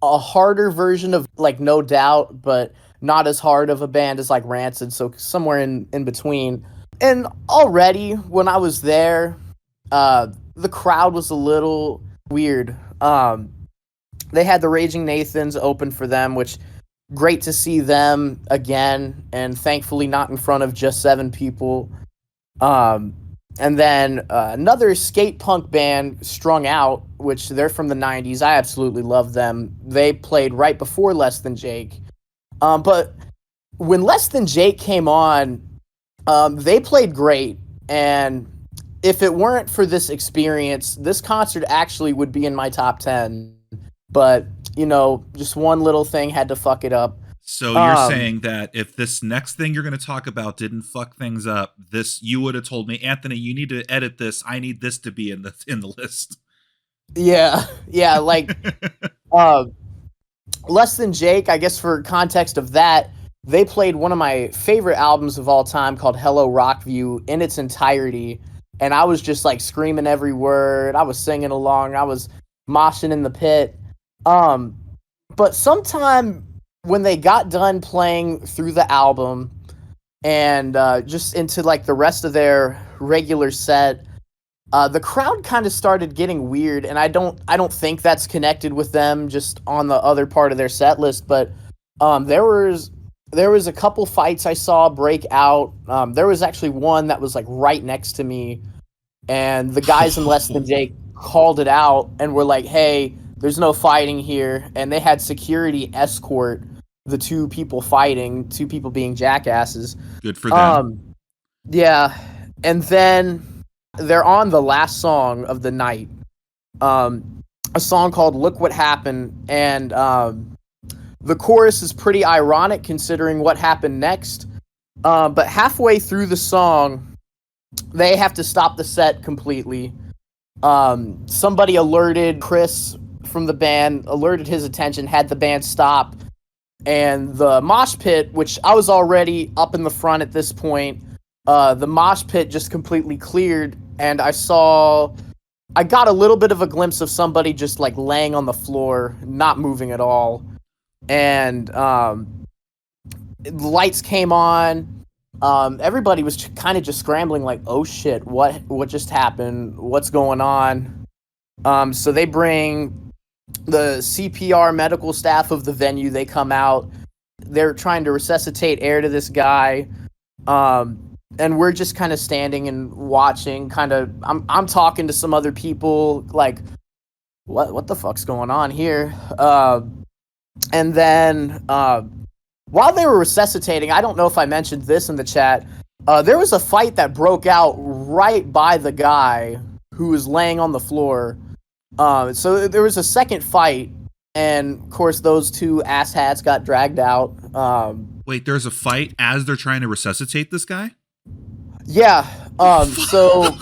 a harder version of like No Doubt, but not as hard of a band as like Rancid, so somewhere in between. And already when I was there, the crowd was a little weird. They had the Raging Nathans open for them, which great to see them again, and thankfully not in front of just 7 people. And then another skate punk band, Strung Out, which they're from the 90s. I absolutely love them. They played right before Less Than Jake. But when Less Than Jake came on, they played great. And if it weren't for this experience, this concert actually would be in my top 10. But, you know, just one little thing had to fuck it up. So you're saying that if this next thing you're going to talk about didn't fuck things up, you would have told me, Anthony, you need to edit this. I need this to be in the list. Yeah, like Less Than Jake, I guess for context of that, they played one of my favorite albums of all time called Hello Rockview in its entirety, and I was just like screaming every word. I was singing along. I was moshing in the pit. But sometime when they got done playing through the album and just into like the rest of their regular set, the crowd kind of started getting weird, and I don't think that's connected with them just on the other part of their set list, but there was a couple fights I saw break out. There was actually one that was like right next to me, and the guys in Less Than Jake called it out and were like, hey, there's no fighting here, and they had security escort the 2 people fighting, 2 people being jackasses. Good for them. Yeah, and then they're on the last song of the night, a song called Look What Happened, and the chorus is pretty ironic considering what happened next, but halfway through the song, they have to stop the set completely. Somebody alerted Chris from the band, alerted his attention, had the band stop, and the mosh pit, which I was already up in the front at this point, the mosh pit just completely cleared, and I got a little bit of a glimpse of somebody just like laying on the floor, not moving at all. And lights came on. Everybody was kind of just scrambling, like, "Oh shit, what just happened? What's going on?" So they bring the CPR medical staff of the venue. They come out. They're trying to resuscitate air to this guy. And we're just kind of standing and watching. I'm talking to some other people, like, what the fuck's going on here? And then while they were resuscitating, I don't know if I mentioned this in the chat. There was a fight that broke out right by the guy who was laying on the floor. So there was a second fight, and of course those two asshats got dragged out. Wait, there's a fight as they're trying to resuscitate this guy? Yeah. So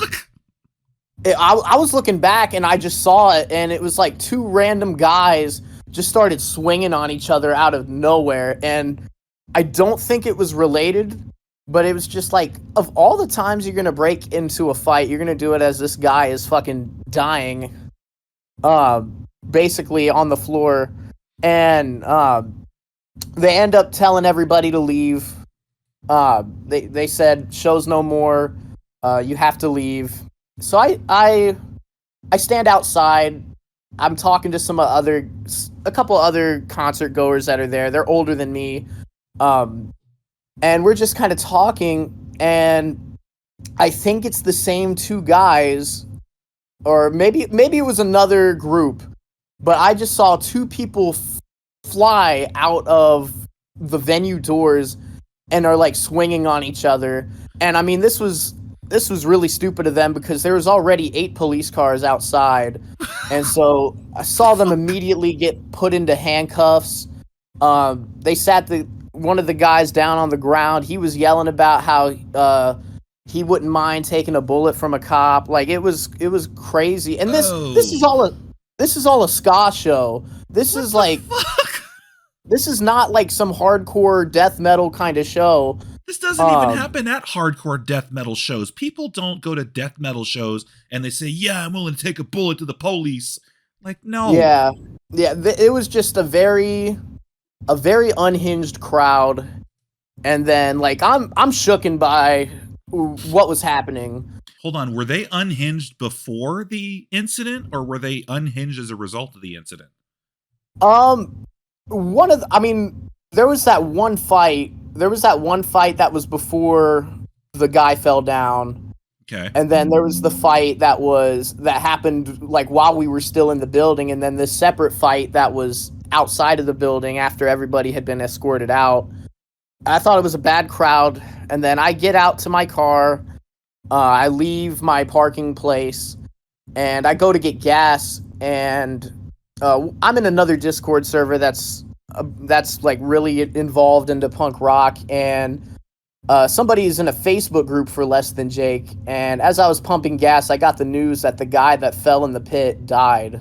I was looking back and I just saw it, and it was like two random guys just started swinging on each other out of nowhere, and I don't think it was related, but it was just like, of all the times you're gonna break into a fight, you're gonna do it as this guy is fucking dying, basically on the floor, and they end up telling everybody to leave. They said, "Show's no more. You have to leave." So I stand outside. I'm talking to a couple other concert goers that are there. They're older than me, and we're just kind of talking. And I think it's the same two guys, or maybe it was another group. But I just saw two people fly out of the venue doors and are like swinging on each other. And I mean, this was really stupid of them because there was already 8 police cars outside. And so I saw them immediately get put into handcuffs. They sat one of the guys down on the ground. He was yelling about how he wouldn't mind taking a bullet from a cop. Like, it was crazy. And this is all a ska show. This is like, this is not like some hardcore death metal kind of show. This doesn't even happen at hardcore death metal shows. People don't go to death metal shows and they say, "Yeah, I'm willing to take a bullet to the police." Like, no. Yeah. It was just a very unhinged crowd. And then, like, I'm shooken by what was happening. Hold on, were they unhinged before the incident, or were they unhinged as a result of the incident? There was that one fight. That was before the guy fell down. Okay. And then there was the fight that happened like while we were still in the building, and then this separate fight that was outside of the building after everybody had been escorted out. I thought it was a bad crowd, and then I get out to my car. I leave my parking place, and I go to get gas, and I'm in another Discord server that's like really involved into punk rock, and somebody is in a Facebook group for Less Than Jake, and as I was pumping gas, I got the news that the guy that fell in the pit died,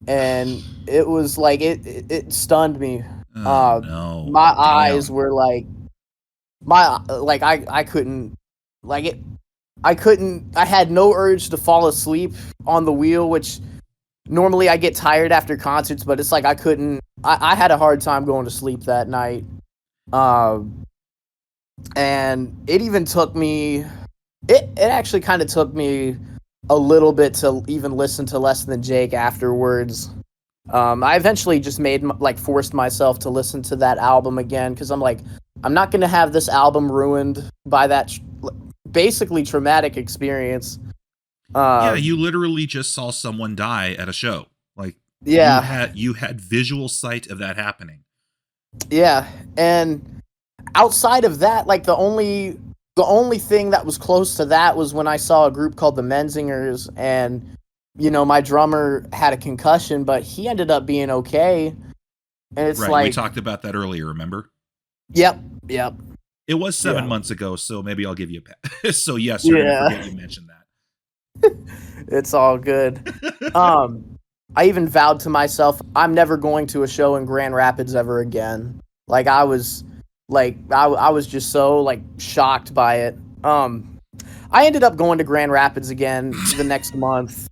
and it was like it stunned me. No. My eyes were like I couldn't, like it. I had no urge to fall asleep on the wheel, which normally I get tired after concerts, but it's like I couldn't. I had a hard time going to sleep that night. And it even took me. It actually kind of took me a little bit to even listen to Less Than Jake afterwards. I eventually just forced myself to listen to that album again, because I'm like, I'm not going to have this album ruined by that basically traumatic experience. Yeah, you literally just saw someone die at a show. Like, yeah, you had visual sight of that happening. Yeah, and outside of that, like the only thing that was close to that was when I saw a group called the Menzingers, and my drummer had a concussion, but he ended up being okay. And it's right, we talked about that earlier, remember? Yep. It was 7 months ago, so maybe I'll give you a pass. So yes, you're gonna forget you mentioned that. It's all good. I even vowed to myself, I'm never going to a show in Grand Rapids ever again. Like, I was just so like shocked by it. I ended up going to Grand Rapids again the next month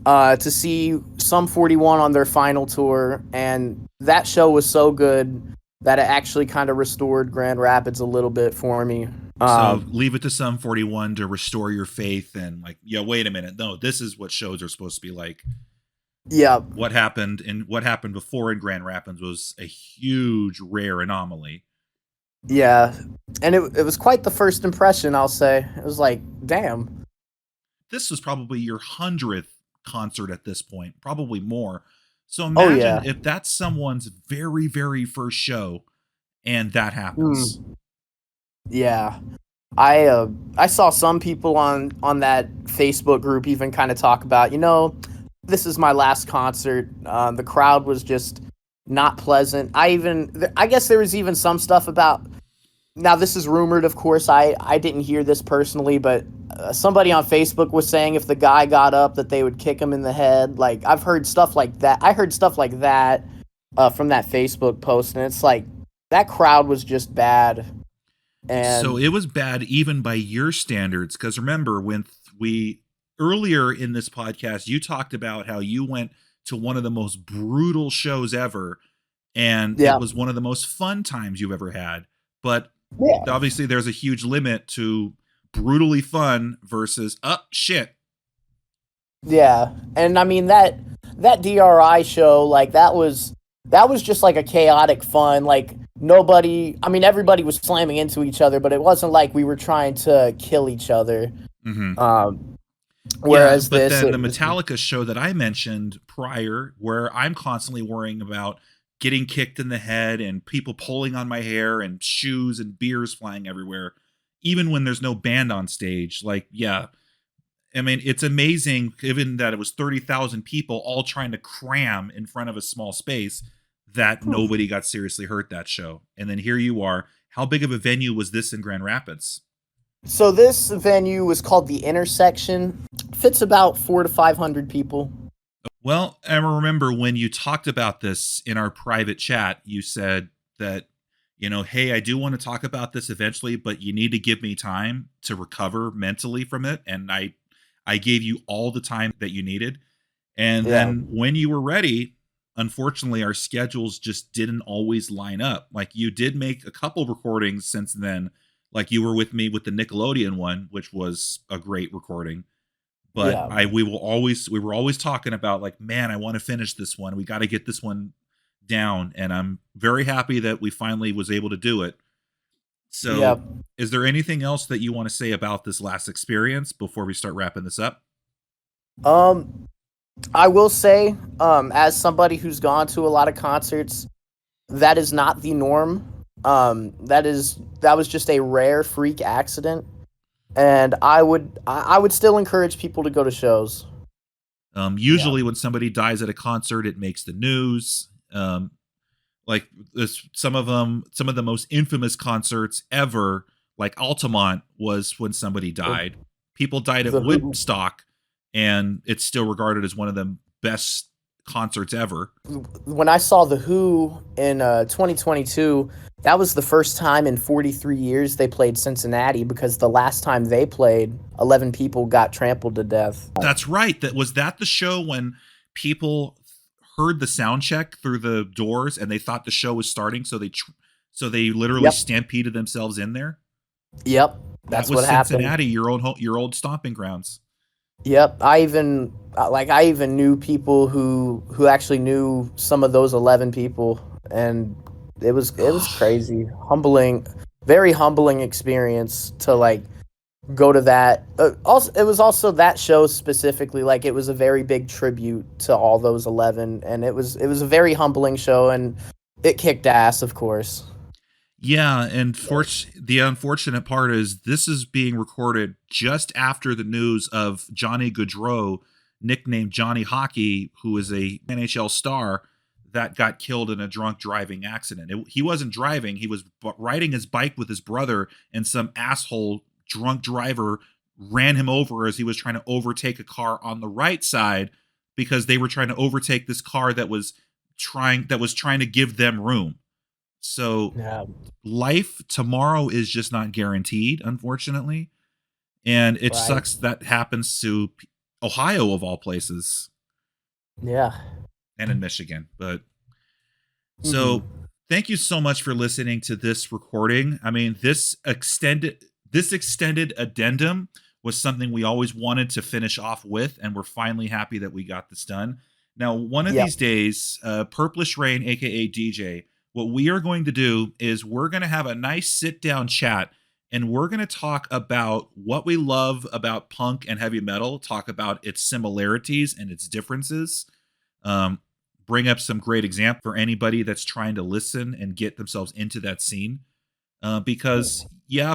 to see Sum 41 on their final tour, and that show was so good that it actually kind of restored Grand Rapids a little bit for me. So leave it to Sum 41 to restore your faith and like, yeah, wait a minute. No, this is what shows are supposed to be like. Yeah. What happened before in Grand Rapids was a huge, rare anomaly. Yeah. And it was quite the first impression, I'll say. It was like, damn. This was probably your 100th concert at this point, probably more. So imagine if that's someone's very, very first show and that happens. Yeah. I saw some people on that Facebook group even kind of talk about, this is my last concert. The crowd was just not pleasant. I guess there was even some stuff about, now this is rumored, of course, I didn't hear this personally, but somebody on Facebook was saying if the guy got up that they would kick him in the head. Like, I've heard stuff like that. I heard stuff like that from that Facebook post, and it's like, that crowd was just bad. And so it was bad even by your standards, because remember when we earlier in this podcast you talked about how you went to one of the most brutal shows ever, and it was one of the most fun times you've ever had. But obviously there's a huge limit to brutally fun versus shit. Yeah, and I mean that DRI show, like that was just like a chaotic fun, like everybody was slamming into each other, but it wasn't like we were trying to kill each other. Whereas but then the Metallica show that I mentioned prior, where I'm constantly worrying about getting kicked in the head and people pulling on my hair and shoes and beers flying everywhere, even when there's no band on stage, like, yeah. I mean, it's amazing, given that it was 30,000 people all trying to cram in front of a small space, that nobody got seriously hurt that show. And then here you are. How big of a venue was this in Grand Rapids? So this venue was called The Intersection. Fits about 400 to 500 people. Well, I remember when you talked about this in our private chat, you said that, hey, I do want to talk about this eventually, but you need to give me time to recover mentally from it. And I gave you all the time that you needed. And then when you were ready, unfortunately, our schedules just didn't always line up. Like, you did make a couple recordings since then. Like, you were with me with the Nickelodeon one, which was a great recording. But we were always talking about, like, man, I want to finish this one. We got to get this one down. And I'm very happy that we finally was able to do it. So is there anything else that you want to say about this last experience before we start wrapping this up? I will say, as somebody who's gone to a lot of concerts, that is not the norm. That was just a rare freak accident, and I would still encourage people to go to shows. Usually when somebody dies at a concert, it makes the news. Like some of the most infamous concerts ever, like Altamont, was when somebody died. People died at Woodstock, and it's still regarded as one of the best concerts ever. When I saw The Who in 2022, that was the first time in 43 years they played Cincinnati, because the last time they played, 11 people got trampled to death. That's right. Was that the show when people heard the sound check through the doors and they thought the show was starting, so they literally stampeded themselves in there? Yep, that's what happened. Cincinnati, your old stomping grounds. Yep, I even knew people who actually knew some of those 11 people, and it was crazy, very humbling experience to like go to that. Also, it was also that show specifically, like, it was a very big tribute to all those 11, and it was a very humbling show, and it kicked ass, of course. Yeah, and the unfortunate part is this is being recorded just after the news of Johnny Gaudreau, nicknamed Johnny Hockey, who is a NHL star that got killed in a drunk driving accident. He wasn't driving, he was riding his bike with his brother, and some asshole drunk driver ran him over as he was trying to overtake a car on the right side, because they were trying to overtake this car that was trying to give them room. So life tomorrow is just not guaranteed, unfortunately. And it Right. sucks that happens to Ohio of all places. Yeah. And in Michigan. But so thank you so much for listening to this recording. I mean, this extended addendum was something we always wanted to finish off with, and we're finally happy that we got this done. Now, one of these days, Purplish Rain, aka DJ, what we are going to do is we're going to have a nice sit-down chat, and we're going to talk about what we love about punk and heavy metal, talk about its similarities and its differences, bring up some great example for anybody that's trying to listen and get themselves into that scene. Because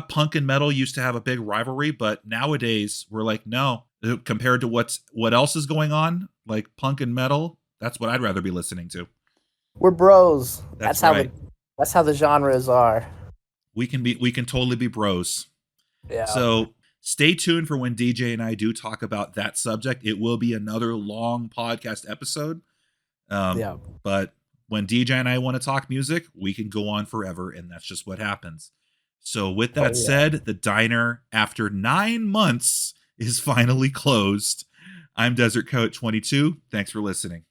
punk and metal used to have a big rivalry, but nowadays we're like, no, compared to what else is going on, like punk and metal, that's what I'd rather be listening to. We're bros. That's how right. That's how the genres are. We can totally be bros. Yeah. So stay tuned for when DJ and I do talk about that subject. It will be another long podcast episode. But when DJ and I want to talk music, we can go on forever, and that's just what happens. So with that said, the diner, after 9 months, is finally closed. I'm Desert Coat 22. Thanks for listening.